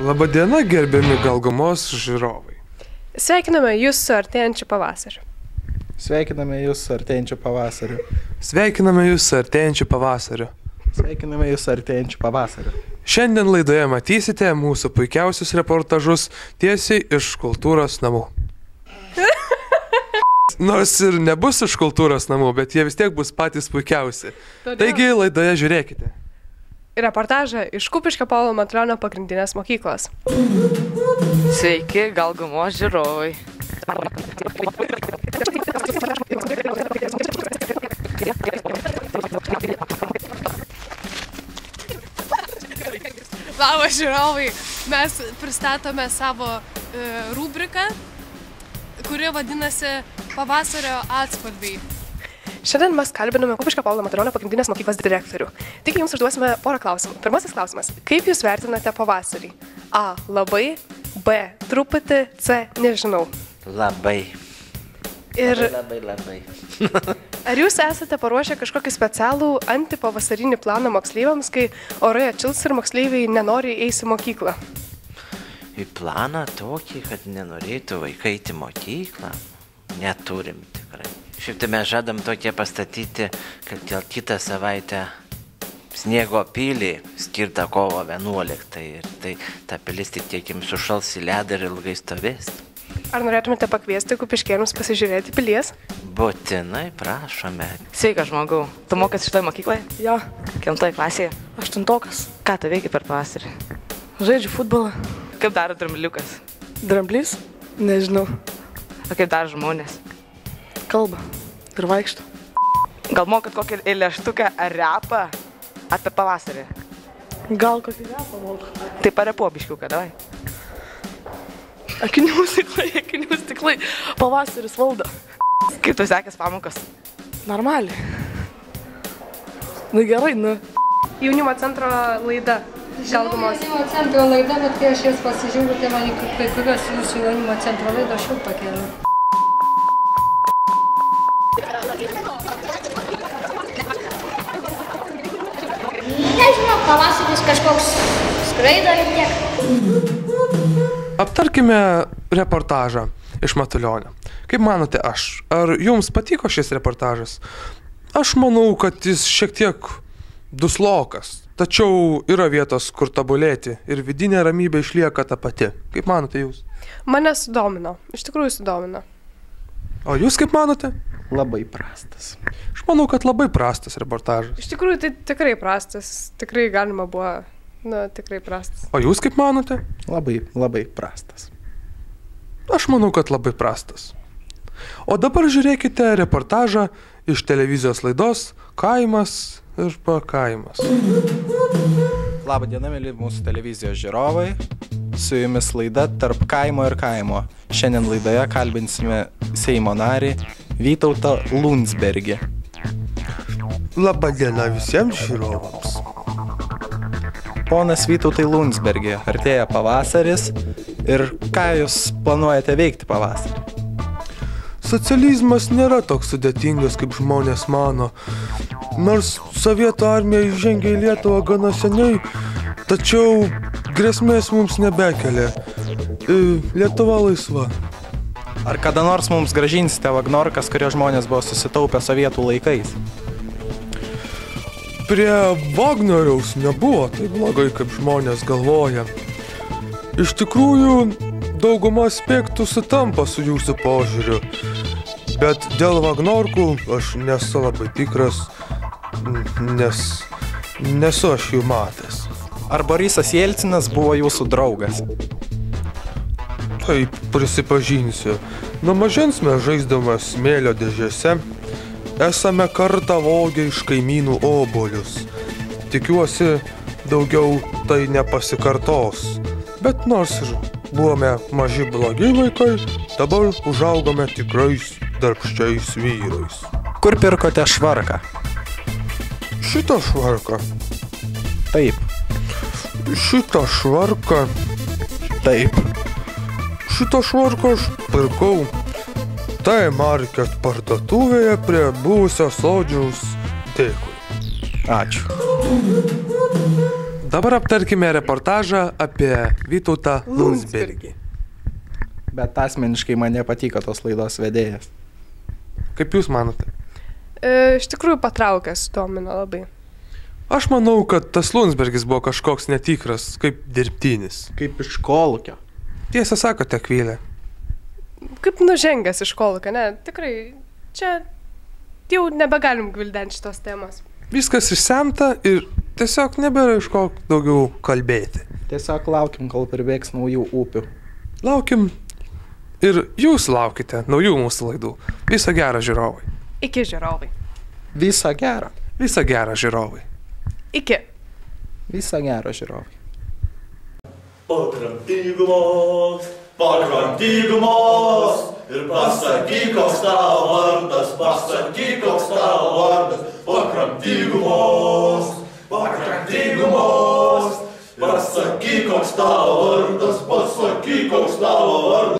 Labadiena, gerbiami Galgumos žiūrovai. Sveikiname Jūs su artėjančiu pavasariu. Sveikiname Jūs su artėjančiu pavasariu. Sveikiname Jūs su artėjančiu pavasariu. Sveikiname Jūs su artėjančiu pavasariu. Šiandien laidoje matysite mūsų puikiausius reportažus tiesiai iš kultūros namų. Nors ir nebus iš kultūros namų, bet jie vis tiek bus patys puikiausi. Taigi laidoje žiūrėkite. Reportažą iš Kupiškio Paulo Matulionio pagrindinės mokyklos. Sveiki, Galgumos žiūrovai. Labas žiūrovai, mes pristatome savo rubriką, kuri vadinasi Pavasario atspalviai. Šiandien mes kalbiname Kupiškio Paulo Matulionio pagrindinės mokyklos direktorių. Tik jums užduosime porą klausimų. Pirmasis klausimas. Kaip jūs vertinate pavasarį? A. Labai. B. Truputį. C. Nežinau. Labai. Ir Labai. ar jūs esate paruošę kažkokį specialų antipavasarinį planą moksleiviams, kai orai atšils ir moksleiviai nenori eiti į mokyklą? Į planą tokį, kad nenorėtų vaikai eiti į mokyklą, neturim tikrai. Šiaip tai mes žadam tokie pastatyti, kad dėl kitą savaitę sniego pilį skirtą kovo 11. Ir tai ta pilis tik tiek jums sušals į ledą ir ilgai stovės. Ar norėtumėte pakviesti kupiškėnus pasižiūrėti pilies? Būtinai prašome. Sveika, žmogau. Tu mokas šitoje mokykloje? Jo. Kelintoje klasėje? 8. Ką tu veiki per pavasarį? Žaidžiu futbolą. Kaip daro drambliukas? Dramblys? Nežinau. O kaip daro žmonės? Kalba. Ir vaikšto. Gal mokat kokį eilėštuką ar repą apie pavasarį? Gal kokį repą moku. Tai parepuo biškiuką, davai. Akinių stiklai. Pavasaris valdo. Kaip tu sekės pamokas? Normaliai. Nu gerai, nu. Jaunimo centro laida. Žinau, jaunimo centro laida, bet kai aš jas pasižiūriu, tai man kai kurios jūsų jaunimo centro laido aš jau pakeliu. Nežinau, pavasaris kažkoks skraido ir tiek. Aptarkime reportažą iš Matulionio. Kaip manote ar jums patiko šis reportažas? Aš manau, kad jis šiek tiek duslokas, tačiau yra vietos, kur tobulėti ir vidinė ramybė išlieka ta pati. Kaip manote jūs? Mane sudomino. Iš tikrųjų sudomino. O jūs kaip manote? Labai prastas. Aš manau, kad labai prastas reportažas. Iš tikrųjų tai tikrai prastas. Tikrai galima buvo, tikrai prastas. O jūs kaip manote? Labai prastas. Aš manau, kad labai prastas. O dabar žiūrėkite reportažą iš televizijos laidos Kaimas ir pakaimas. Labą dieną, mėly mūsų televizijos žiūrovai. Su jumis laida Tarp kaimo ir kaimo. Šiandien laidoje kalbinsime Seimo narį Vytautą Lundsbergį. Labą dieną visiems žiūrovams. Ponas Vytautai Lundsbergi, artėja pavasaris ir ką jūs planuojate veikti pavasarį? Socializmas nėra toks sudėtingas, kaip žmonės mano. Nors Sovietų armija įžengė į Lietuvą gana seniai, tačiau grėsmės mums nebekelia. Lietuva laisva. Ar kada nors mums grąžinsite vagnorkas, kurie žmonės buvo susitaupę sovietų laikais? Prie Vagnoriaus nebuvo taip blogai, kaip žmonės galvoja. Iš tikrųjų, dauguma aspektų sutampa su jūsų požiūriu. Bet dėl Vagnorkų aš nesu labai tikras, nes nesu aš jų matęs. Ar Borisas Jelcinas buvo jūsų draugas? Taip, prisipažinsiu. Nuo mažens mes žaisdame smėlio dėžėse. Esame kartą vogę iš kaimynų obuolius. Tikiuosi, daugiau tai nepasikartos. Bet nors ir buvome maži blogi vaikai, dabar užaugome tikrais darbščiais vyrais. Kur pirkote švarką? Šitą švarką. Taip. Šitą švarką. Taip. Šitą švarką aš pirkau T-Market parduotuvėje prie buvusios Sodžiaus. Dėkui. Ačiū. Dabar aptarkime reportažą apie Vytautą Lundsbergį. Bet asmeniškai man nepatiko tos laidos vedėjas. Kaip jūs manote? Iš tikrųjų patraukęs, domina labai. Aš manau, kad tas Lundsbergis buvo kažkoks netikras, kaip dirbtinis. Kaip iš kolūkio. Tiesą sakote, Akvilė. Kaip nužengęs iš kolūkio, ne? Tikrai, čia jau nebegalim gvildenti šitos temos. Viskas išsemta ir tiesiog nebėra iš ko daugiau kalbėti. Tiesiog laukim, kol pribėgs naujų upių. Laukim ir jūs laukite naujų mūsų laidų. Visą gerą, žiūrovai. Iki, žiūrovai. Visą gerą. Visą gerą, žiūrovai. Iki. Visą gerą, žiūrovai. Pakramtyk mus ir pasakyk, koks tavo vardas, pasakyk, koks tavo vardas. Pakramtyk mus, pasakyk, koks tavo vardas, pasakyk, koks tavo vardas.